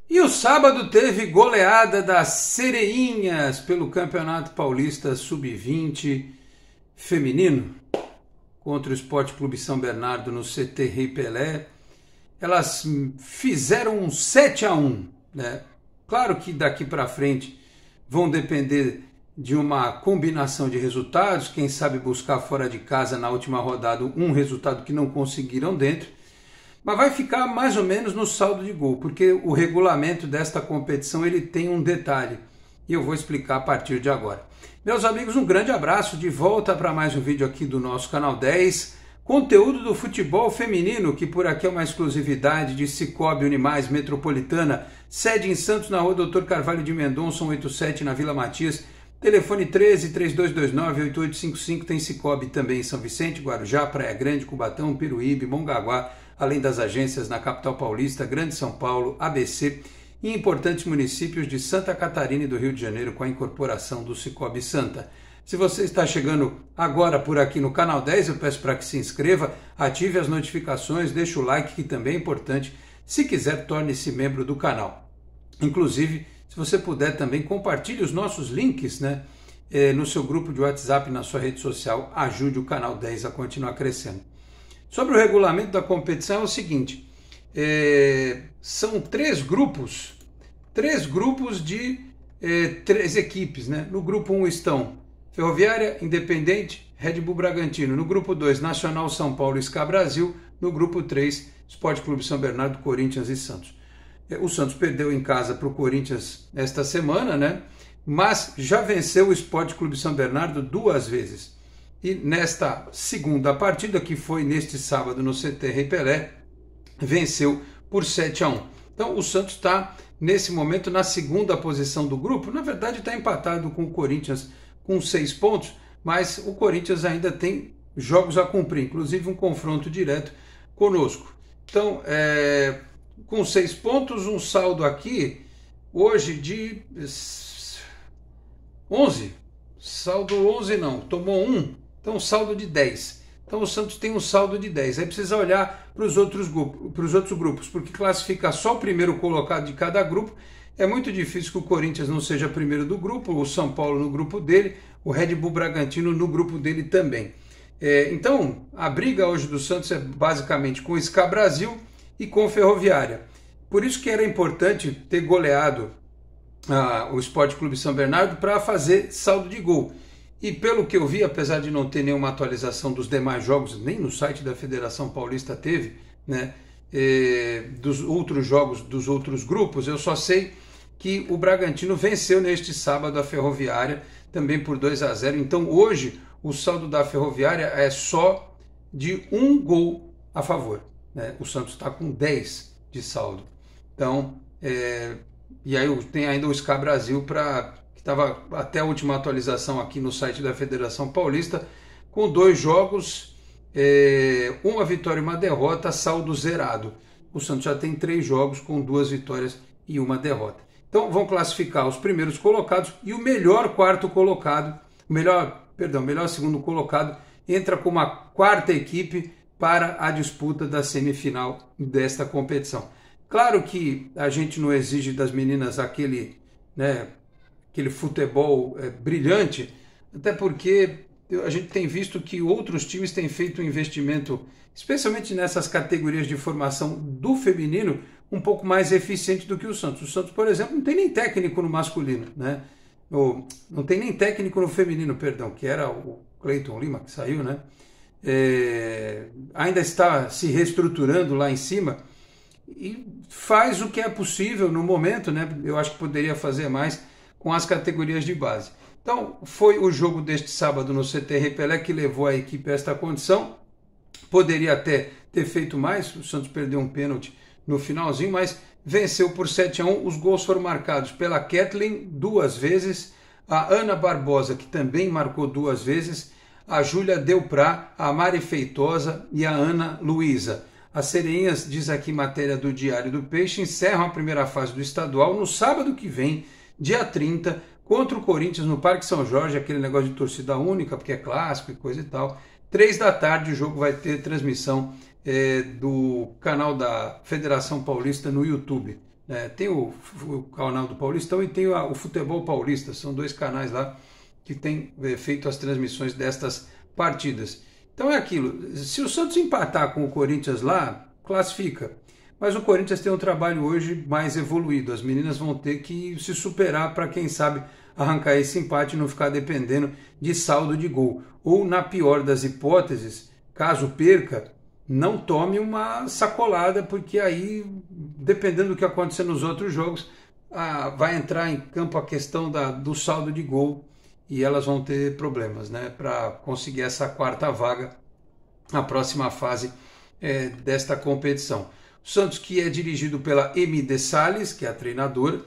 E o sábado teve goleada das Sereinhas pelo Campeonato Paulista Sub-20 feminino contra o Sport Clube São Bernardo no CT Rei Pelé. Elas fizeram um 7-1, né? Claro que daqui para frente vão depender de uma combinação de resultados, quem sabe buscar fora de casa na última rodada um resultado que não conseguiram dentro, mas vai ficar mais ou menos no saldo de gol, porque o regulamento desta competição ele tem um detalhe, e eu vou explicar a partir de agora. Meus amigos, um grande abraço, de volta para mais um vídeo aqui do nosso canal 10, conteúdo do futebol feminino, que por aqui é uma exclusividade de Cicobi Unimais Metropolitana, sede em Santos, na rua Dr. Carvalho de Mendonça, 187, na Vila Matias, telefone 13-3229-8855, tem Cicobi também em São Vicente, Guarujá, Praia Grande, Cubatão, Peruíbe, Mongaguá, além das agências na capital paulista, Grande São Paulo, ABC e importantes municípios de Santa Catarina e do Rio de Janeiro com a incorporação do Cicobi Santa. Se você está chegando agora por aqui no canal 10, eu peço para que se inscreva, ative as notificações, deixe o like, que também é importante. Se quiser, torne-se membro do canal. Inclusive, se você puder também, compartilhe os nossos links, né, no seu grupo de WhatsApp, na sua rede social, ajude o canal 10 a continuar crescendo. Sobre o regulamento da competição é o seguinte, são três grupos de três equipes, né? No grupo 1 estão Ferroviária, Independente, Red Bull Bragantino. No grupo 2, Nacional, São Paulo e SCA Brasil. No grupo 3, Sport Clube São Bernardo, Corinthians e Santos. O Santos perdeu em casa para o Corinthians esta semana, né? Mas já venceu o Sport Clube São Bernardo 2 vezes. E nesta segunda partida, que foi neste sábado no CT Rei Pelé, venceu por 7-1. Então o Santos está nesse momento na segunda posição do grupo. Na verdade está empatado com o Corinthians com 6 pontos, mas o Corinthians ainda tem jogos a cumprir, inclusive um confronto direto conosco. Então, com 6 pontos, um saldo aqui hoje de 11. Saldo 11 não, tomou 1, então saldo de 10. Então o Santos tem um saldo de 10. Aí precisa olhar para os outros grupos, porque classificar só o primeiro colocado de cada grupo é muito difícil que o Corinthians não seja primeiro do grupo, o São Paulo no grupo dele, o Red Bull Bragantino no grupo dele também. Então, a briga hoje do Santos é basicamente com o SCA Brasil e com o Ferroviária. Por isso que era importante ter goleado o Sport Clube São Bernardo para fazer saldo de gol. E pelo que eu vi, apesar de não ter nenhuma atualização dos demais jogos, nem no site da Federação Paulista teve, né, dos outros jogos dos outros grupos, eu só sei que o Bragantino venceu neste sábado a Ferroviária, também por 2-0. Então hoje o saldo da Ferroviária é só de 1 gol a favor, né? O Santos está com 10 de saldo. Então, e aí tem ainda o SCA Brasil, que estava até a última atualização aqui no site da Federação Paulista, com 2 jogos, 1 vitória e 1 derrota, saldo zerado. O Santos já tem 3 jogos com 2 vitórias e 1 derrota. Então vão classificar os primeiros colocados e o melhor quarto colocado, melhor segundo colocado, entra com uma 4ª equipe para a disputa da semifinal desta competição. Claro que a gente não exige das meninas aquele futebol brilhante, até porque a gente tem visto que outros times têm feito um investimento, especialmente nessas categorias de formação do feminino, um pouco mais eficiente do que o Santos. O Santos, por exemplo, não tem nem técnico no masculino, né? Não tem nem técnico no feminino, perdão, que era o Cleiton Lima, que saiu, né? Ainda está se reestruturando lá em cima e faz o que é possível no momento, né? Eu acho que poderia fazer mais com as categorias de base. Então, foi o jogo deste sábado no CT Rei Pelé que levou a equipe a esta condição. Poderia até ter feito mais, o Santos perdeu um pênalti no finalzinho, mas venceu por 7-1. Os gols foram marcados pela Kathleen 2 vezes, a Ana Barbosa, que também marcou 2 vezes, a Júlia Delprá, a Mari Feitosa e a Ana Luísa. As Sereinhas, diz aqui matéria do Diário do Peixe, encerram a primeira fase do estadual no sábado que vem, dia 30, contra o Corinthians no Parque São Jorge, aquele negócio de torcida única, porque é clássico e coisa e tal. 3 da tarde o jogo vai ter transmissão do canal da Federação Paulista no YouTube. né? Tem o canal do Paulistão e tem o Futebol Paulista, são dois canais lá que têm feito as transmissões destas partidas. Então é aquilo, se o Santos empatar com o Corinthians lá, classifica. Mas o Corinthians tem um trabalho hoje mais evoluído, as meninas vão ter que se superar para, quem sabe, arrancar esse empate e não ficar dependendo de saldo de gol. Ou, na pior das hipóteses, caso perca, não tome uma sacolada, porque aí, dependendo do que acontecer nos outros jogos, vai entrar em campo a questão do saldo de gol e elas vão ter problemas, né, para conseguir essa quarta vaga na próxima fase desta competição. O Santos, que é dirigido pela Emi de Sales, que é a treinadora,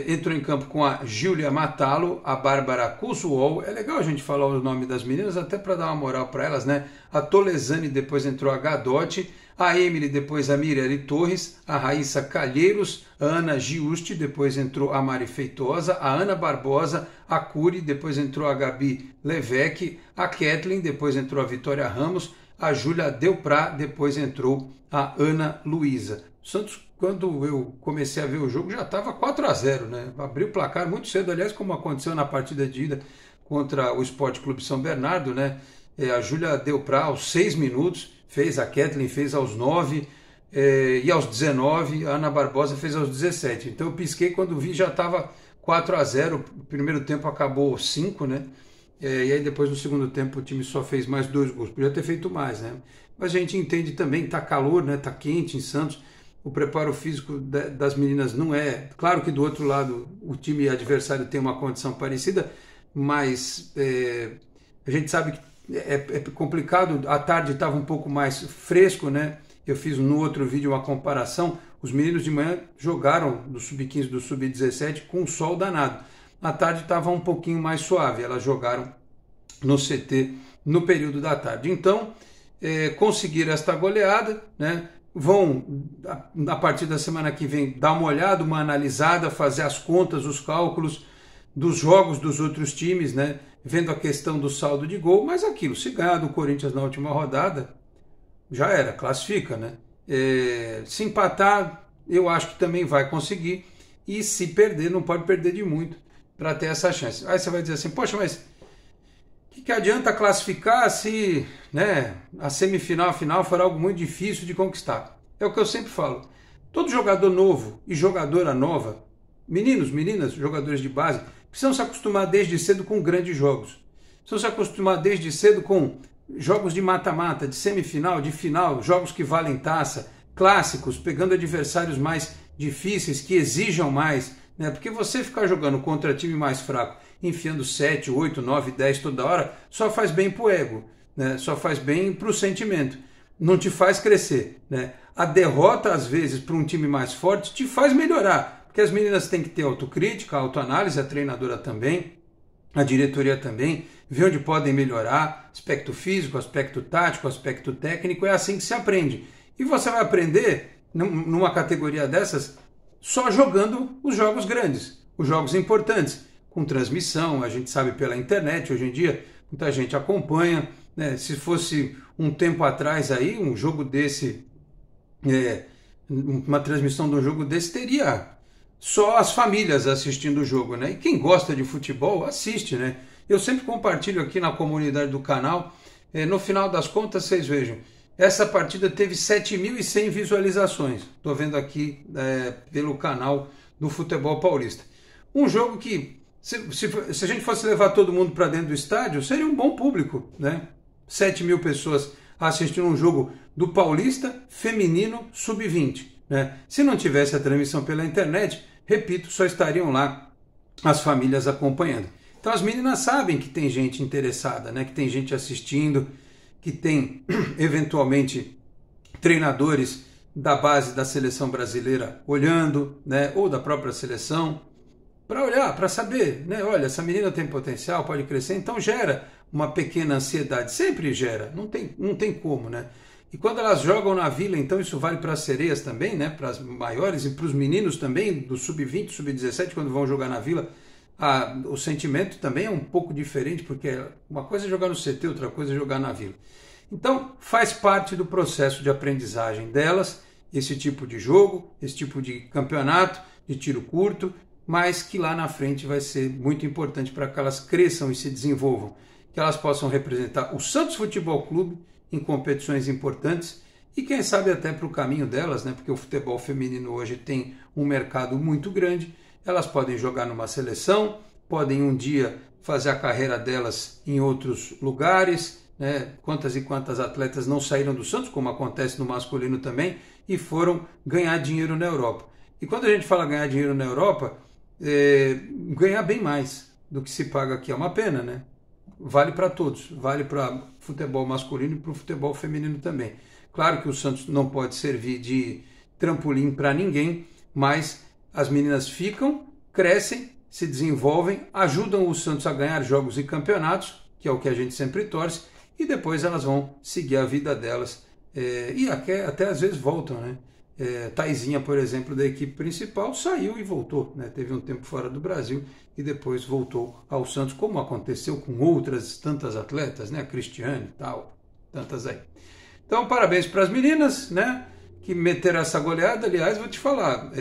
entrou em campo com a Júlia Matalo, a Bárbara Kusuol. É legal a gente falar o nome das meninas, até para dar uma moral para elas, né? A Tolesani, depois entrou a Gadotti, a Emily, depois a Mirelle Torres, a Raíssa Calheiros, a Ana Giusti, depois entrou a Mari Feitosa, a Ana Barbosa, a Curi, depois entrou a Gabi Levesque, a Kathleen, depois entrou a Vitória Ramos, a Júlia Delprá, depois entrou a Ana Luísa. O Santos, quando eu comecei a ver o jogo, já estava 4-0, né? Abriu o placar muito cedo, aliás, como aconteceu na partida de ida contra o Sport Clube São Bernardo, né? A Júlia Delprá aos 6 minutos, fez, a Kathleen fez aos 9, e aos 19, a Ana Barbosa fez aos 17. Então eu pisquei, quando vi já estava 4-0, o primeiro tempo acabou 5, né? E aí depois no segundo tempo o time só fez mais 2 gols, podia ter feito mais, né? Mas a gente entende também, tá calor, né? Tá quente em Santos, o preparo físico das meninas não é... Claro que do outro lado o time adversário tem uma condição parecida, mas a gente sabe que é complicado. À tarde estava um pouco mais fresco, né? Eu fiz no outro vídeo uma comparação, os meninos de manhã jogaram do sub-15, do sub-17 com um sol danado. À tarde estava um pouquinho mais suave, elas jogaram no CT no período da tarde. Então, conseguiram esta goleada, né? Vão, a partir da semana que vem, dar uma olhada, uma analisada, fazer as contas, os cálculos dos jogos dos outros times, né? Vendo a questão do saldo de gol, mas aquilo, se ganhar do Corinthians na última rodada, já era, classifica, né? Se empatar, eu acho que também vai conseguir, e se perder, não pode perder de muito para ter essa chance. Aí você vai dizer assim, poxa, mas que adianta classificar se, né, a semifinal, a final for algo muito difícil de conquistar? É o que eu sempre falo. Todo jogador novo e jogadora nova, meninos, meninas, jogadores de base, precisam se acostumar desde cedo com grandes jogos. Precisam se acostumar desde cedo com jogos de mata-mata, de semifinal, de final, jogos que valem taça, clássicos, pegando adversários mais difíceis, que exijam mais, né? Porque você ficar jogando contra time mais fraco, enfiando 7, 8, 9, 10 toda hora, só faz bem pro ego, né? Só faz bem pro sentimento, não te faz crescer, né? A derrota, às vezes, para um time mais forte, te faz melhorar, porque as meninas têm que ter autocrítica, autoanálise, a treinadora também, a diretoria também, ver onde podem melhorar, aspecto físico, aspecto tático, aspecto técnico, é assim que se aprende. E você vai aprender, numa categoria dessas, só jogando os jogos grandes, os jogos importantes, com transmissão, a gente sabe pela internet, hoje em dia, muita gente acompanha, né? Se fosse um tempo atrás aí, um jogo desse, uma transmissão de um jogo desse, teria só as famílias assistindo o jogo, né? E quem gosta de futebol, assiste, né? Eu sempre compartilho aqui na comunidade do canal, no final das contas, vocês vejam, essa partida teve 7.100 visualizações, estou vendo aqui pelo canal do Futebol Paulista. Um jogo que, se a gente fosse levar todo mundo para dentro do estádio, seria um bom público, né? 7.000 pessoas assistindo um jogo do Paulista feminino sub-20, né? Se não tivesse a transmissão pela internet, repito, só estariam lá as famílias acompanhando. Então as meninas sabem que tem gente interessada, né? Que tem gente assistindo, que tem eventualmente treinadores da base da seleção brasileira olhando, né? Ou da própria seleção, para olhar, para saber, né? Olha, essa menina tem potencial, pode crescer, então gera uma pequena ansiedade, sempre gera, não tem como, né? E quando elas jogam na Vila, então isso vale para as sereias também, né? Para as maiores e para os meninos também, do sub-20, sub-17, quando vão jogar na Vila, o sentimento também é um pouco diferente, porque uma coisa é jogar no CT, outra coisa é jogar na Vila. Então faz parte do processo de aprendizagem delas, esse tipo de jogo, esse tipo de campeonato, de tiro curto, mas que lá na frente vai ser muito importante para que elas cresçam e se desenvolvam, que elas possam representar o Santos Futebol Clube em competições importantes e quem sabe até para o caminho delas, né? Porque o futebol feminino hoje tem um mercado muito grande, elas podem jogar numa seleção, podem um dia fazer a carreira delas em outros lugares, né? Quantas e quantas atletas não saíram do Santos, como acontece no masculino também, e foram ganhar dinheiro na Europa. E quando a gente fala ganhar dinheiro na Europa, ganhar bem mais do que se paga aqui. É uma pena, né? Vale para todos, vale para futebol masculino e para o futebol feminino também. Claro que o Santos não pode servir de trampolim para ninguém, mas as meninas ficam, crescem, se desenvolvem, ajudam o Santos a ganhar jogos e campeonatos, que é o que a gente sempre torce, e depois elas vão seguir a vida delas e até às vezes voltam, né? Taizinha, por exemplo, da equipe principal, saiu e voltou, né? Teve um tempo fora do Brasil e depois voltou ao Santos, como aconteceu com outras tantas atletas, né? A Cristiane e tal, tantas aí. Então, parabéns para as meninas, né? Que meteram essa goleada. Aliás, vou te falar,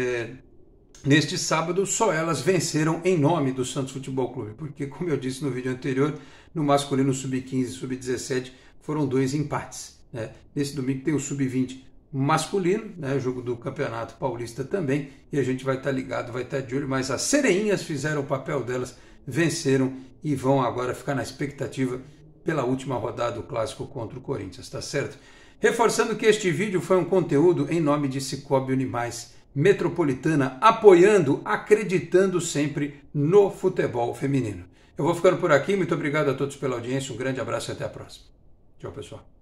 neste sábado só elas venceram em nome do Santos Futebol Clube, porque, como eu disse no vídeo anterior, no masculino sub-15 e sub-17 foram 2 empates, né? Nesse domingo tem o sub-20 masculino, né, jogo do Campeonato Paulista também, e a gente vai estar ligado, vai estar de olho, mas as sereinhas fizeram o papel delas, venceram e vão agora ficar na expectativa pela última rodada do Clássico contra o Corinthians, tá certo? Reforçando que este vídeo foi um conteúdo em nome de Cicobi Unimais Metropolitana, apoiando, acreditando sempre no futebol feminino. Eu vou ficando por aqui, muito obrigado a todos pela audiência, um grande abraço e até a próxima. Tchau, pessoal.